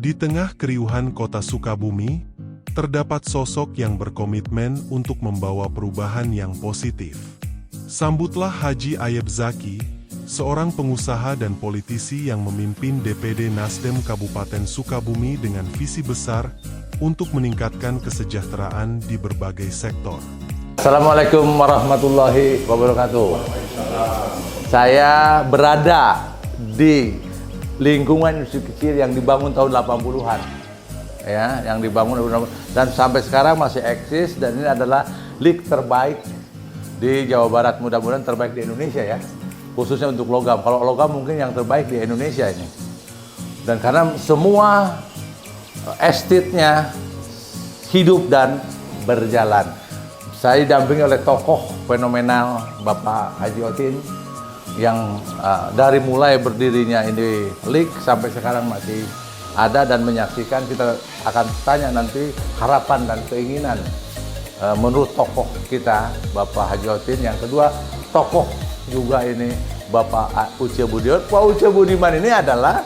Di tengah keriuhan kota Sukabumi, terdapat sosok yang berkomitmen untuk membawa perubahan yang positif. Sambutlah Haji Ayeb Zaki, seorang pengusaha dan politisi yang memimpin DPD Nasdem Kabupaten Sukabumi dengan visi besar untuk meningkatkan kesejahteraan di berbagai sektor. Assalamualaikum warahmatullahi wabarakatuh. Saya berada di lingkungan industri kecil yang dibangun tahun 80-an. Ya, yang dibangun dan sampai sekarang masih eksis, dan ini adalah lift terbaik di Jawa Barat, mudah-mudahan terbaik di Indonesia ya. Khususnya untuk logam. Kalau logam mungkin yang terbaik di Indonesia ini. Dan karena semua estate-nya hidup dan berjalan. Saya didampingi oleh tokoh fenomenal Bapak Haji Otin yang dari mulai berdirinya ini LIK sampai sekarang masih ada dan menyaksikan. Kita akan tanya nanti harapan dan keinginan menurut tokoh kita Bapak Haji Otin. Yang kedua, tokoh juga ini Bapak Uce Budiman. Pak Uce Budiman ini adalah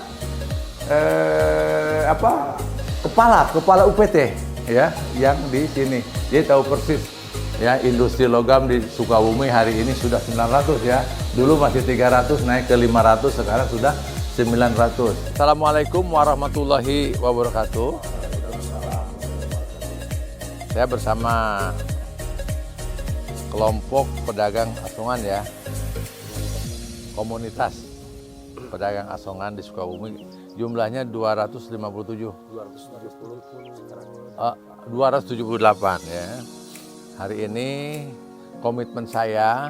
kepala UPT ya, yang di sini. Dia tahu persis ya, industri logam di Sukabumi hari ini sudah 900 ya. Dulu masih 300, naik ke 500, sekarang sudah 900. Assalamualaikum warahmatullahi wabarakatuh. Saya bersama kelompok pedagang asongan ya. Komunitas pedagang asongan di Sukabumi. Jumlahnya 257. 278 ya. Hari ini komitmen saya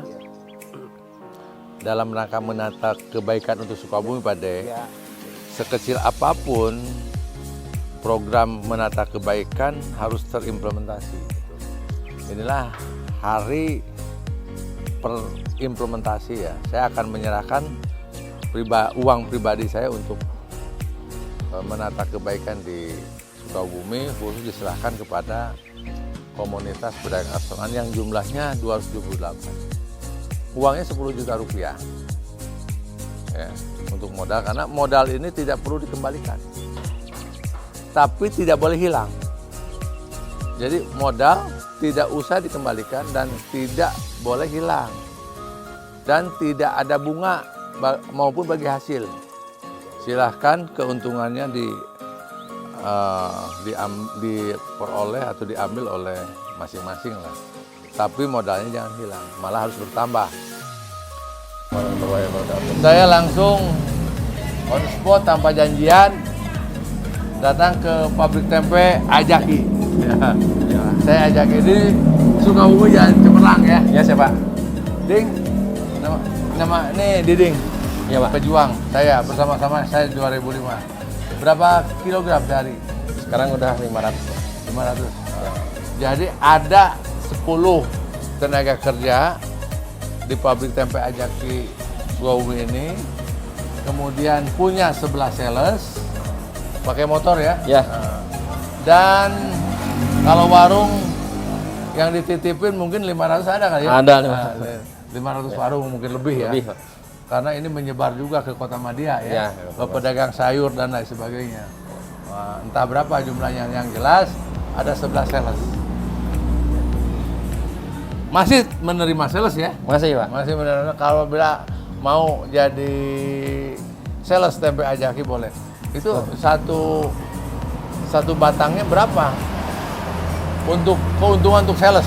dalam rangka menata kebaikan untuk Sukabumi Pade. Sekecil apapun program menata kebaikan harus terimplementasi. Inilah hari perimplementasi ya. Saya akan menyerahkan uang pribadi saya untuk menata kebaikan di Sukabumi, khusus diserahkan kepada komunitas pedagang asongan yang jumlahnya 278. Uangnya 10 juta rupiah ya, untuk modal, karena modal ini tidak perlu dikembalikan, tapi tidak boleh hilang. Jadi modal tidak usah dikembalikan dan tidak boleh hilang, dan tidak ada bunga maupun bagi hasil. Silahkan keuntungannya diperoleh atau diambil oleh masing-masing lah. Tapi modalnya jangan hilang, malah harus bertambah. Saya langsung on spot tanpa janjian datang ke pabrik tempe Ajaki. Ya. Saya Ajaki di Sukabumi, Jalan Cemerlang ya. Ya, siapa? Ding, nama ini Diding. Ya, Pak. Pejuang. Saya bersama-sama saya 2005. Berapa kilogram sehari? Sekarang udah 500. 500. Jadi ada 10 tenaga kerja di pabrik tempe Ajaki Sukabumi ini. Kemudian punya 11 sales pakai motor ya. Ya. Dan kalau warung yang dititipin mungkin 500 ada kali ya? Ada. 500 warung mungkin lebih ya. Lebih, Pak. Karena ini menyebar juga ke Kota Madia ya, ke pedagang sayur dan lain sebagainya. Wah, entah berapa jumlahnya, yang jelas ada 11 sales. Masih menerima sales ya? Masih, Pak. Masih menerima. Kalau bila mau jadi sales tempe Ajaki boleh. Itu satu batangnya berapa? Untuk keuntungan untuk sales?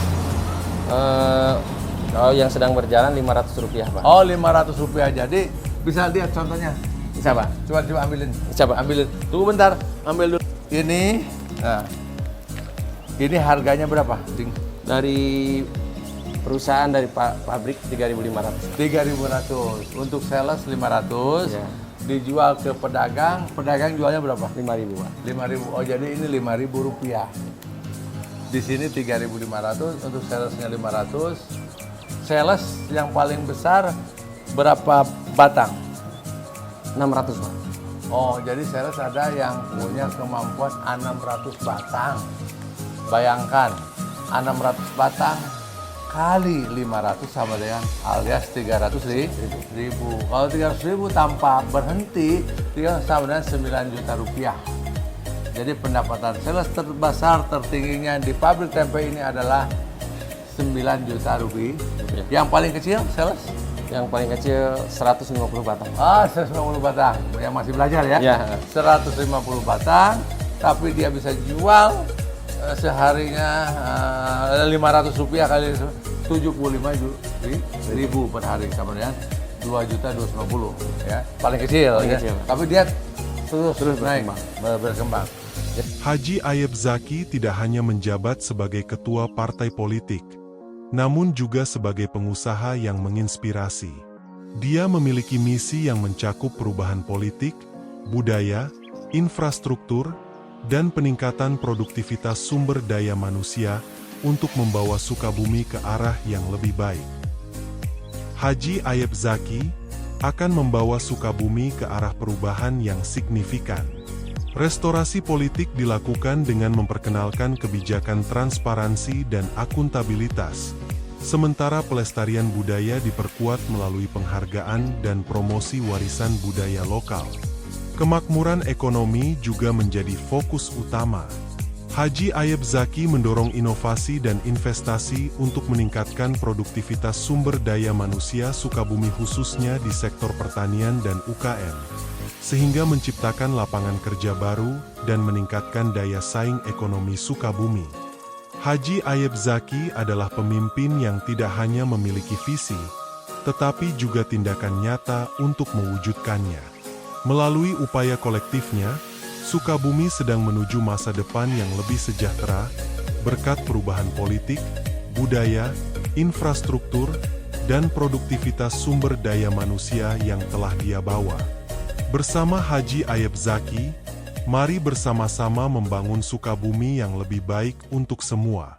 Kalau yang sedang berjalan 500 rupiah, Pak. Oh, 500 rupiah. Jadi bisa lihat contohnya. Bisa, Pak. Coba ambilin. Bisa, Pak. Ambilin. Tunggu bentar. Ambil dulu. Ini, nah, ini harganya berapa, Ding? Dari perusahaan, dari pabrik 3.500. 3.500. Untuk sales 500. Ya. Dijual ke pedagang. Pedagang jualnya berapa? 5.000, Pak. 5.000. Oh, jadi ini 5.000 rupiah. Di sini 3.500. Untuk salesnya 500. Sales yang paling besar berapa batang? 600, Pak. Oh, jadi sales ada yang punya kemampuan 600 batang. Bayangkan, 600 batang kali 500 sama dengan alias 300.000. Kalau 300.000 tanpa berhenti, dia sama dengan 9 juta rupiah. Jadi pendapatan sales terbesar tertingginya di pabrik tempe ini adalah 9 juta rupiah. Yang paling kecil sales? Yang paling kecil 150 batang. 150 batang. Yang masih belajar ya? Ya. 150 batang, tapi dia bisa jual seharinya 500 rupiah kali 75.000 per hari, sama dengan 2.250 ya. Paling kecil Paling ya. kecil. Tapi dia terus naik, berkembang. Haji Ayub Zaki tidak hanya menjabat sebagai ketua partai politik, namun juga sebagai pengusaha yang menginspirasi. Dia memiliki misi yang mencakup perubahan politik, budaya, infrastruktur, dan peningkatan produktivitas sumber daya manusia untuk membawa Sukabumi ke arah yang lebih baik. Haji Ayub Zaki akan membawa Sukabumi ke arah perubahan yang signifikan. Restorasi politik dilakukan dengan memperkenalkan kebijakan transparansi dan akuntabilitas, sementara pelestarian budaya diperkuat melalui penghargaan dan promosi warisan budaya lokal. Kemakmuran ekonomi juga menjadi fokus utama. Haji Ayub Zaki mendorong inovasi dan investasi untuk meningkatkan produktivitas sumber daya manusia Sukabumi khususnya di sektor pertanian dan UKM, sehingga menciptakan lapangan kerja baru dan meningkatkan daya saing ekonomi Sukabumi. Haji Ayub Zaki adalah pemimpin yang tidak hanya memiliki visi, tetapi juga tindakan nyata untuk mewujudkannya. Melalui upaya kolektifnya, Sukabumi sedang menuju masa depan yang lebih sejahtera, berkat perubahan politik, budaya, infrastruktur, dan produktivitas sumber daya manusia yang telah dia bawa. Bersama Haji Ayub Zaki, mari bersama-sama membangun Sukabumi yang lebih baik untuk semua.